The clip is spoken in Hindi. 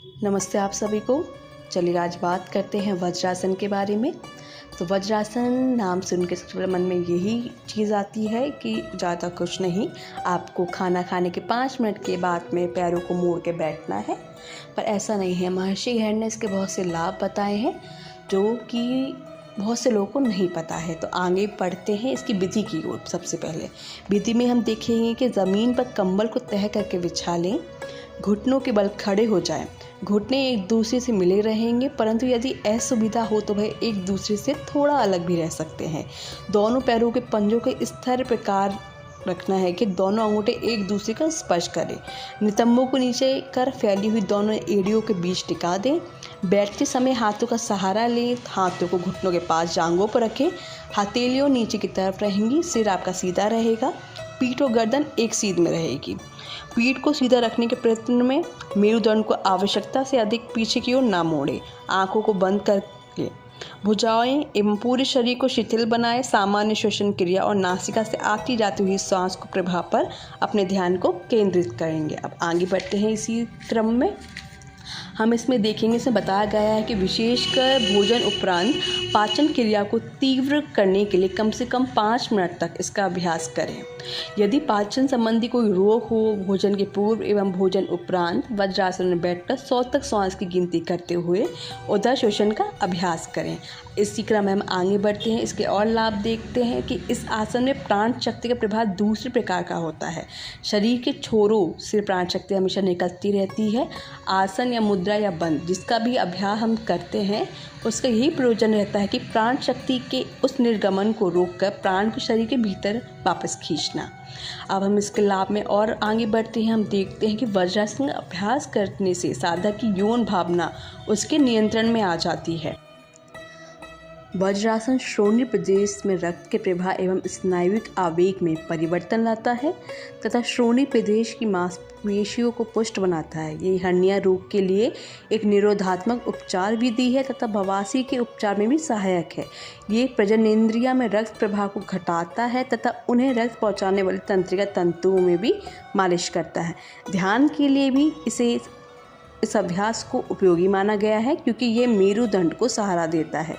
नमस्ते आप सभी को। चलिए आज बात करते हैं वज्रासन के बारे में। तो वज्रासन नाम सुन के सबसे पहले मन में यही चीज़ आती है कि ज़्यादा कुछ नहीं, आपको खाना खाने के 5 मिनट के बाद में पैरों को मोड़ के बैठना है। पर ऐसा नहीं है। महर्षि हर ने इसके बहुत से लाभ बताए हैं जो कि बहुत से लोगों को नहीं पता है। तो आगे पढ़ते हैं इसकी विधि की ओर। सबसे पहले विधि में हम देखेंगे कि ज़मीन पर कंबल को तह करके बिछा लें, घुटनों के बल खड़े हो जाएं। घुटने एक दूसरे से मिले रहेंगे, परंतु यदि असुविधा हो तो वह एक दूसरे से थोड़ा अलग भी रह सकते हैं। दोनों पैरों के पंजों के स्थिर प्रकार रखना है कि दोनों अंगूठे एक दूसरे का स्पर्श करें। नितंबों को नीचे कर फैली हुई दोनों एड़ियों के बीच टिका दें। बैठते समय हाथों का सहारा लें, हाथों को घुटनों के पास जांघों पर रखें। हथेलियों नीचे की तरफ रहेंगी, सिर आपका सीधा रहेगा, पीठ और गर्दन एक सीध में रहेगी। पीठ को सीधा रखने के प्रयत्न में मेरुदंड को आवश्यकता से अधिक पीछे की ओर ना मोड़ें। आंखों को बंद करके भुजाएं एवं पूरे शरीर को शिथिल बनाएं। सामान्य श्वसन क्रिया और नासिका से आती जाती हुई सांस को प्रभाव पर अपने ध्यान को केंद्रित करेंगे। अब आगे बढ़ते हैं। इसी क्रम में हम इसमें देखेंगे, इसमें बताया गया है कि विशेषकर भोजन उपरांत पाचन क्रिया को तीव्र करने के लिए कम से कम 5 मिनट तक इसका अभ्यास करें। यदि पाचन संबंधी कोई रोग हो, भोजन के पूर्व एवं भोजन उपरांत वज्रासन में बैठकर 100 तक सांस की गिनती करते हुए उदर शोषण का अभ्यास करें। इसी क्रम में हम आगे बढ़ते हैं। इसके और लाभ देखते हैं कि इस आसन में प्राण शक्ति का प्रभाव दूसरे प्रकार का होता है। शरीर के छोरों से प्राण शक्ति हमेशा निकलती रहती है। आसन या मुद्रा या बंद जिसका भी अभ्यास हम करते हैं, उसका यही प्रयोजन रहता है कि प्राण शक्ति के उस निर्गमन को रोककर प्राण को शरीर के भीतर वापस खींचना। अब हम इसके लाभ में और आगे बढ़ते हैं। हम देखते हैं कि वज्रासन अभ्यास करने से साधक की यौन भावना उसके नियंत्रण में आ जाती है। वज्रासन श्रोणि प्रदेश में रक्त के प्रवाह एवं स्नायुविक आवेग में परिवर्तन लाता है तथा श्रोणि प्रदेश की मांसपेशियों को पुष्ट बनाता है। ये हर्निया रोग के लिए एक निरोधात्मक उपचार विधि है तथा बवासीर के उपचार में भी सहायक है। ये प्रजननेंद्रिया में रक्त प्रवाह को घटाता है तथा उन्हें रक्त पहुंचाने वाले तंत्रिका तंतुओं में भी मालिश करता है। ध्यान के लिए भी इस अभ्यास को उपयोगी माना गया है क्योंकि ये मेरुदंड को सहारा देता है।